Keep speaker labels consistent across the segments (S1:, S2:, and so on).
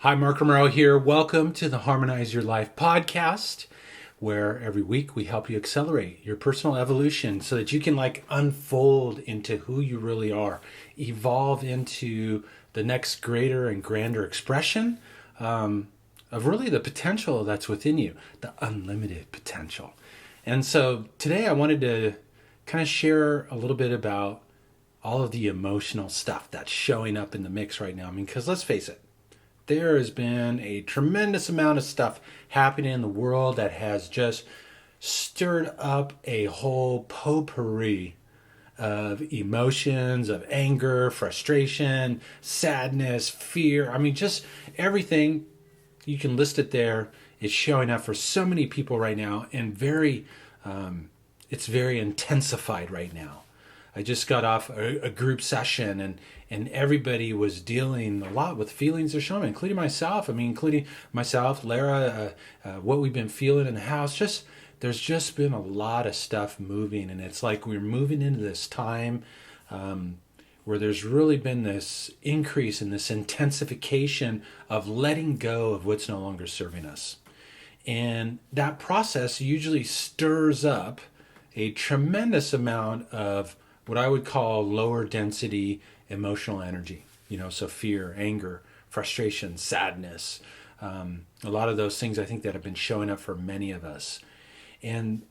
S1: Hi, Mark Romero here. Welcome to the Harmonize Your Life podcast, where every week we help you accelerate your personal evolution so that you can unfold into who you really are, evolve into the next greater and grander expression of really the potential that's within you, the unlimited potential. And so today I wanted to kind of share a little bit about all of the emotional stuff that's showing up in the mix right now. I mean, because let's face it, there has been a tremendous amount of stuff happening in the world that has just stirred up a whole potpourri of emotions, of anger, frustration, sadness, fear. I mean, just everything. You can list it there. It's showing up for so many people right now, and it's very intensified right now. I just got off a group session, and everybody was dealing a lot with feelings they're showing, including myself. I mean, including myself, Lara, what we've been feeling in the house. There's just been a lot of stuff moving, and it's like we're moving into this time where there's really been this increase in this intensification of letting go of what's no longer serving us. And that process usually stirs up a tremendous amount of what I would call lower density emotional energy. So fear, anger, frustration, sadness, a lot of those things I think that have been showing up for many of us. And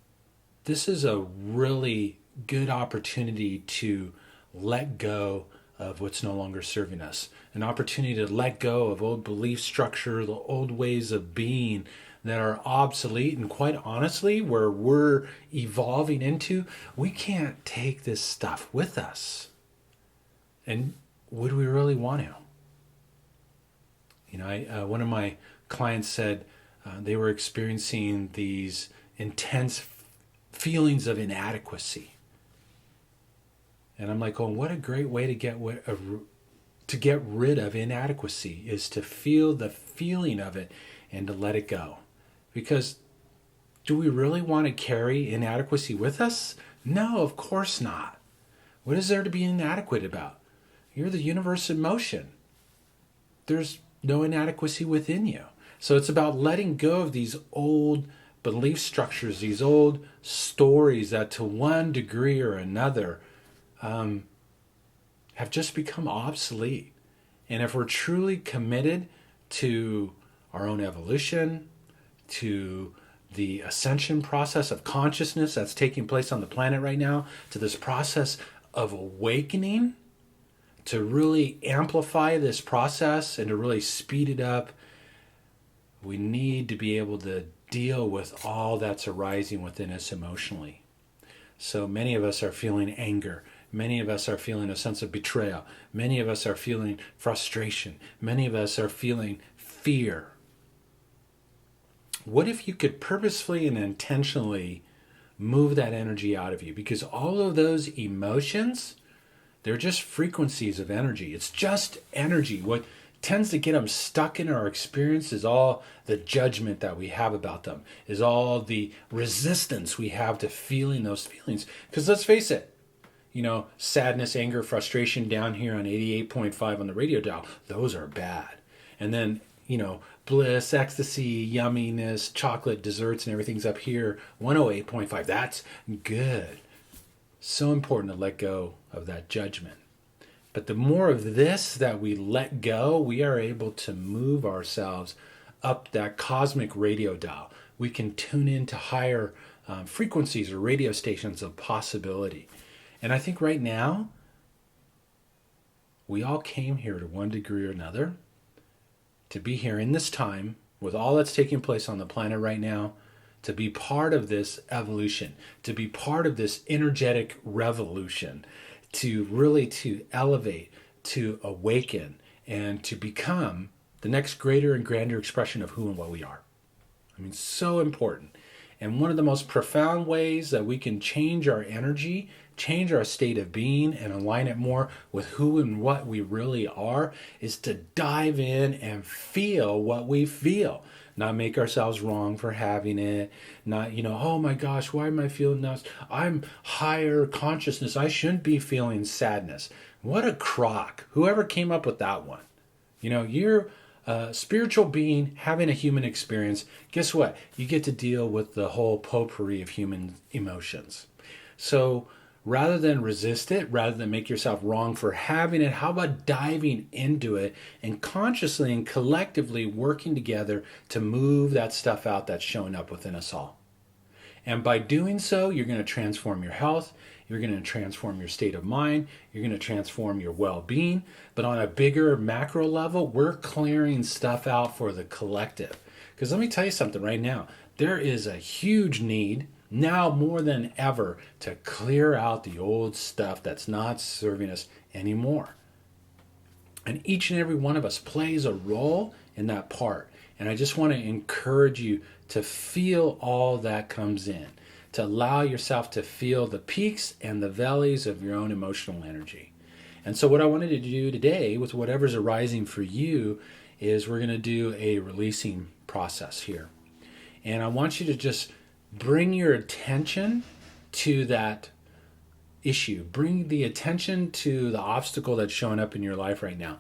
S1: this is a really good opportunity to let go of what's no longer serving us, an opportunity to let go of old belief structure, the old ways of being that are obsolete, and quite honestly, where we're evolving into, we can't take this stuff with us. And would we really want to? One of my clients said they were experiencing these intense feelings of inadequacy. And I'm like, oh, what a great way to get rid of inadequacy is to feel the feeling of it and to let it go. Because do we really want to carry inadequacy with us? No, of course not. What is there to be inadequate about? You're the universe in motion. There's no inadequacy within you. So it's about letting go of these old belief structures, these old stories that to one degree or another have just become obsolete. And if we're truly committed to our own evolution, to the ascension process of consciousness that's taking place on the planet right now, to this process of awakening, to really amplify this process and to really speed it up, we need to be able to deal with all that's arising within us emotionally. So many of us are feeling anger. Many of us are feeling a sense of betrayal. Many of us are feeling frustration. Many of us are feeling fear. What if you could purposefully and intentionally move that energy out of you? Because all of those emotions, they're just frequencies of energy. It's just energy. What tends to get them stuck in our experience is all the judgment that we have about them, is all the resistance we have to feeling those feelings. Because let's face it, sadness, anger, frustration down here on 88.5 on the radio dial, those are bad. And then, bliss, ecstasy, yumminess, chocolate, desserts, and everything's up here, 108.5. That's good. So important to let go of that judgment. But the more of this that we let go, we are able to move ourselves up that cosmic radio dial. We can tune into higher frequencies or radio stations of possibility. And I think right now, we all came here to one degree or another to be here in this time with all that's taking place on the planet right now, to be part of this evolution, to be part of this energetic revolution, to elevate, to awaken, and to become the next greater and grander expression of who and what we are. I mean, so important. And one of the most profound ways that we can change our energy, change our state of being, and align it more with who and what we really are is to dive in and feel what we feel. Not make ourselves wrong for having it. Not, oh my gosh, why am I feeling this? I'm higher consciousness. I shouldn't be feeling sadness. What a crock. Whoever came up with that one. You're spiritual being having a human experience, guess what? You get to deal with the whole potpourri of human emotions. So rather than resist it, rather than make yourself wrong for having it, how about diving into it and consciously and collectively working together to move that stuff out that's showing up within us all? And by doing so, you're going to transform your health. You're going to transform your state of mind. You're going to transform your well-being. But on a bigger macro level, we're clearing stuff out for the collective. Because let me tell you something right now. There is a huge need now more than ever to clear out the old stuff that's not serving us anymore. And each and every one of us plays a role in that part. And I just want to encourage you to feel all that comes in, to allow yourself to feel the peaks and the valleys of your own emotional energy. And so what I wanted to do today with whatever's arising for you is we're going to do a releasing process here. And I want you to just bring your attention to that issue. Bring the attention to the obstacle that's showing up in your life right now.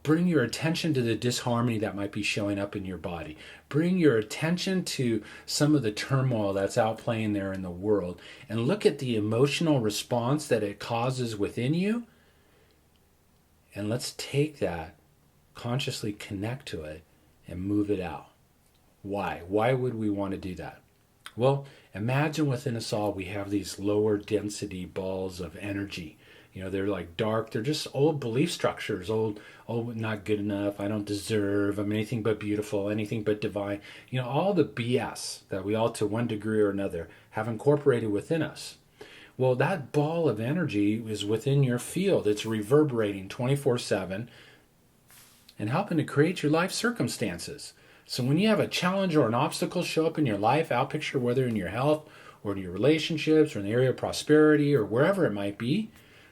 S1: Bring your attention to the disharmony that might be showing up in your body. Bring your attention to some of the turmoil that's out playing there in the world. And look at the emotional response that it causes within you. And let's take that, consciously connect to it, and move it out. Why? Why would we want to do that? Well, imagine within us all we have these lower density balls of energy. You know, they're like dark, they're just old belief structures, old, not good enough, I don't deserve, I'm anything but beautiful, anything but divine. You know, all the BS that we all to one degree or another have incorporated within us. Well, that ball of energy is within your field. It's reverberating 24/7 and helping to create your life circumstances. So when you have a challenge or an obstacle show up in your life, out picture whether in your health or in your relationships or in the area of prosperity or wherever it might be,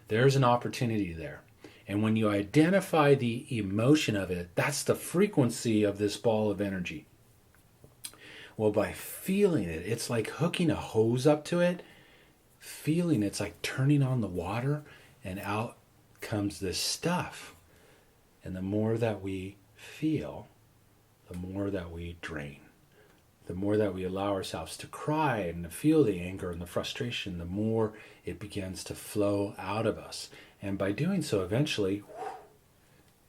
S1: there's an opportunity there. And when you identify the emotion of it, that's the frequency of this ball of energy. Well, by feeling it, it's like hooking a hose up to it. Feeling it's like turning on the water, and out comes this stuff. And the more that we feel, the more that we drain. The more that we allow ourselves to cry and to feel the anger and the frustration, the more it begins to flow out of us. And by doing so, eventually,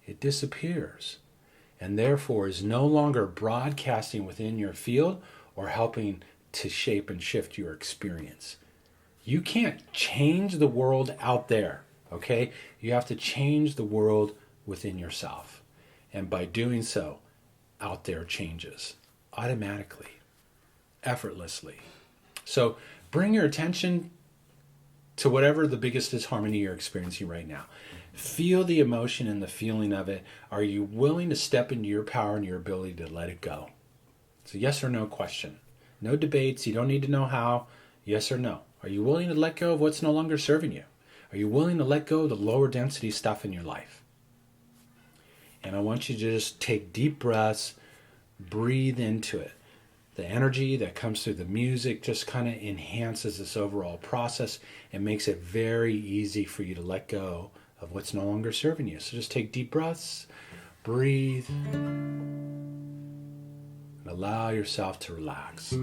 S1: it disappears. And therefore is no longer broadcasting within your field or helping to shape and shift your experience. You can't change the world out there, okay? You have to change the world within yourself. And by doing so, out there changes automatically, effortlessly. So bring your attention to whatever the biggest disharmony you're experiencing right now. Feel the emotion and the feeling of it. Are you willing to step into your power and your ability to let it go? It's a yes or no question. No debates. You don't need to know how. Yes or no. Are you willing to let go of what's no longer serving you? Are you willing to let go of the lower density stuff in your life? And I want you to just take deep breaths, breathe into it. The energy that comes through the music just kind of enhances this overall process and makes it very easy for you to let go of what's no longer serving you. So just take deep breaths, breathe, and allow yourself to relax.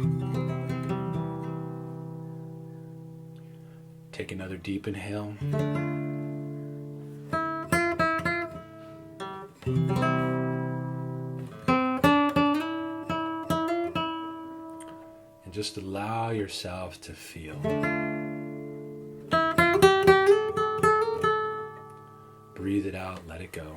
S1: Take another deep inhale. And just allow yourself to feel. Breathe it out, let it go.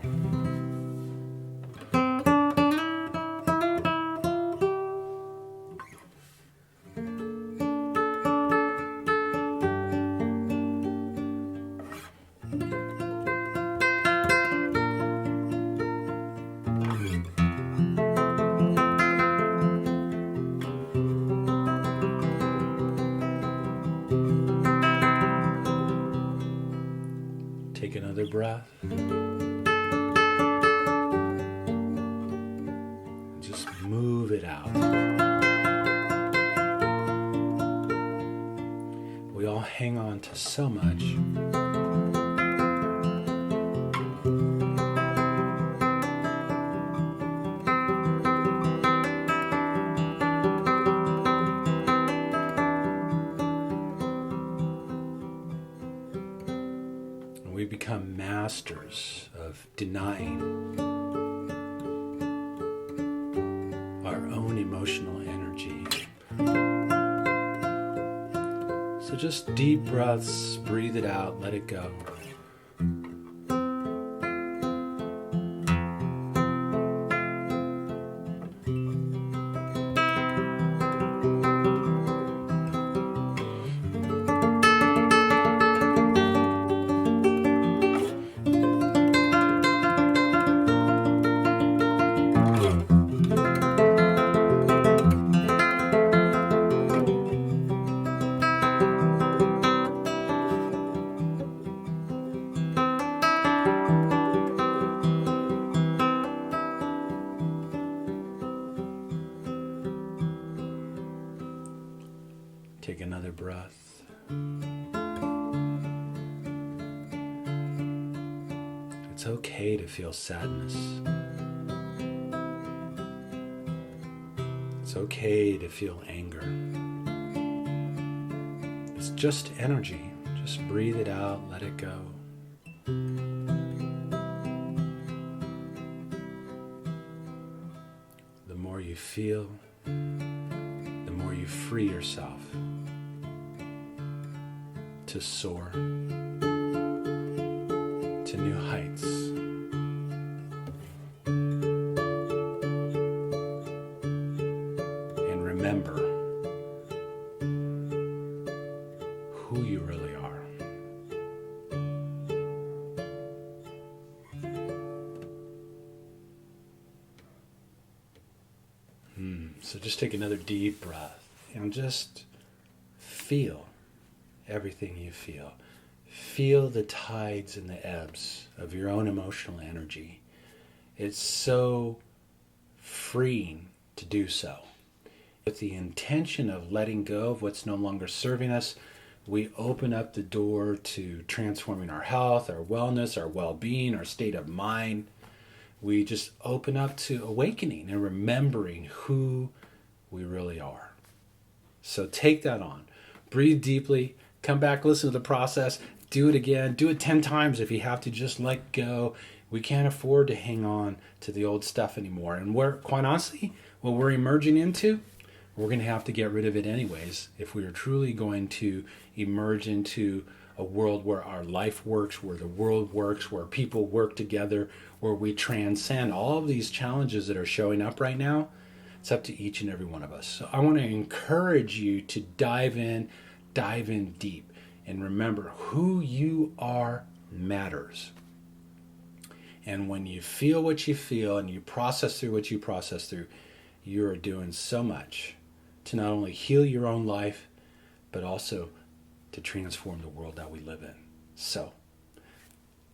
S1: Take another breath. Just move it out. We all hang on to so much. denying our own emotional energy. So just deep breaths, breathe it out, let it go. Take another breath. It's okay to feel sadness. It's okay to feel anger. It's just energy. Just breathe it out, let it go. The more you feel, the more you free yourself to soar to new heights. And remember who you really are. So just take another deep breath and just feel everything you feel. Feel the tides and the ebbs of your own emotional energy. It's so freeing to do so. With the intention of letting go of what's no longer serving us, we open up the door to transforming our health, our wellness, our well-being, our state of mind. We just open up to awakening and remembering who we really are. So take that on. Breathe deeply. Come back, listen to the process. Do it again. Do it 10 times if you have to. Just let go. We can't afford to hang on to the old stuff anymore. And quite honestly, what we're emerging into, we're going to have to get rid of it anyways if we are truly going to emerge into a world where our life works, where the world works, where people work together, where we transcend all of these challenges that are showing up right now. It's up to each and every one of us. So I want to encourage you to dive in deep, and remember who you are matters. And when you feel what you feel and you process through what you process through, you are doing so much to not only heal your own life, but also to transform the world that we live in. So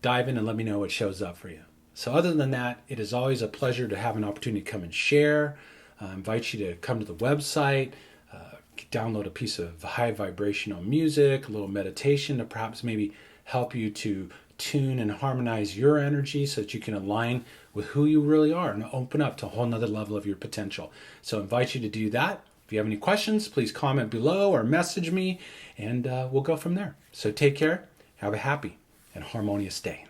S1: dive in and let me know what shows up for you. So other than that, it is always a pleasure to have an opportunity to come and share. I invite you to come to the website, download a piece of high vibrational music, a little meditation to perhaps maybe help you to tune and harmonize your energy so that you can align with who you really are and open up to a whole nother level of your potential. So I invite you to do that. If you have any questions, please comment below or message me, and we'll go from there. So take care, have a happy and harmonious day.